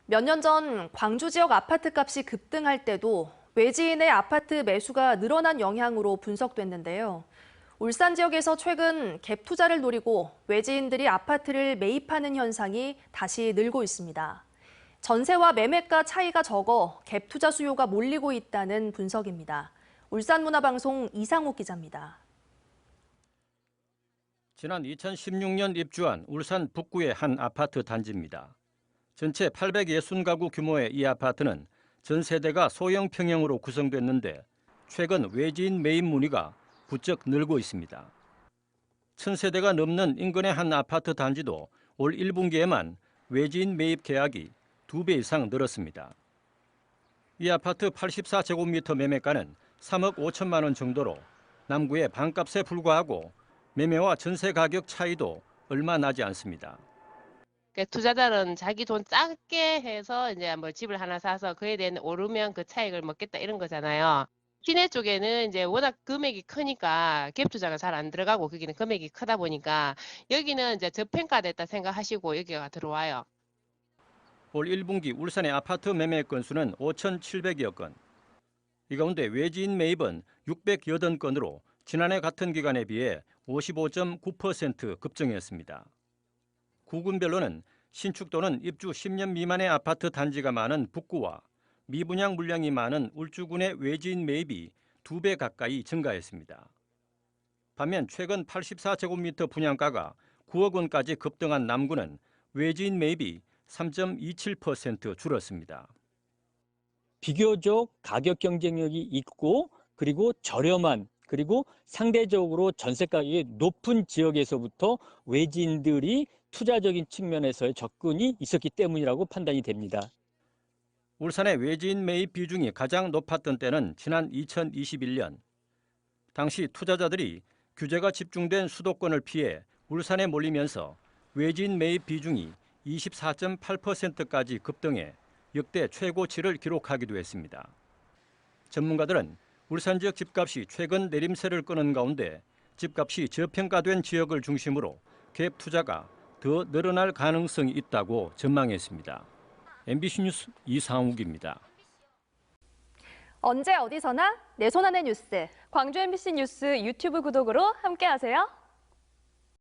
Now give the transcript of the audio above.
몇 년 전 광주 지역 아파트 값이 급등할 때도 외지인의 아파트 매수가 늘어난 영향으로 분석됐는데요. 울산 지역에서 최근 갭 투자를 노리고 외지인들이 아파트를 매입하는 현상이 다시 늘고 있습니다. 전세와 매매가 차이가 적어 갭 투자 수요가 몰리고 있다는 분석입니다. 울산문화방송 이상욱 기자입니다. 지난 2016년 입주한 울산 북구의 한 아파트 단지입니다. 전체 860가구 규모의 이 아파트는 전 세대가 소형 평형으로 구성됐는데 최근 외지인 매입 문의가 부쩍 늘고 있습니다. 1000세대가 넘는 인근의 한 아파트 단지도 올 1분기에만 외지인 매입 계약이 2배 이상 늘었습니다. 이 아파트 84제곱미터 매매가는 3억 5천만 원 정도로 남구의 반값에 불과하고 매매와 전세 가격 차이도 얼마 나지 않습니다. 투자자는 자기 돈 작게 해서 이제 뭐 집을 하나 사서 그에 대한 오르면 그 차익을 먹겠다 이런 거잖아요. 시내 쪽에는 이제 워낙 금액이 크니까 갭 투자가 잘 안 들어가고 거기는 금액이 크다 보니까 여기는 이제 저평가됐다 생각하시고 여기가 들어와요. 올 1분기 울산의 아파트 매매 건수는 5,700여 건. 이 가운데 외지인 매입은 608건으로 지난해 같은 기간에 비해 55.9% 급증했습니다. 구군별로는 신축 또는 입주 10년 미만의 아파트 단지가 많은 북구와 미분양 물량이 많은 울주군의 외지인 매입이 2배 가까이 증가했습니다. 반면 최근 84제곱미터 분양가가 9억 원까지 급등한 남구는 외지인 매입이 3.27% 줄었습니다. 비교적 가격 경쟁력이 있고 그리고 저렴한 그리고 상대적으로 전세 가격이 높은 지역에서부터 외지인들이 투자적인 측면에서의 접근이 있었기 때문이라고 판단이 됩니다. 울산의 외지인 매입 비중이 가장 높았던 때는 지난 2021년. 당시 투자자들이 규제가 집중된 수도권을 피해 울산에 몰리면서 외지인 매입 비중이 24.8%까지 급등해 역대 최고치를 기록하기도 했습니다. 전문가들은 울산 지역 집값이 최근 내림세를 끄는 가운데 집값이 저평가된 지역을 중심으로 갭 투자가 더 늘어날 가능성이 있다고 전망했습니다. MBC 뉴스 이상욱입니다. 언제 어디서나 내 손 안의 뉴스. 광주 MBC 뉴스 유튜브 구독으로 함께하세요.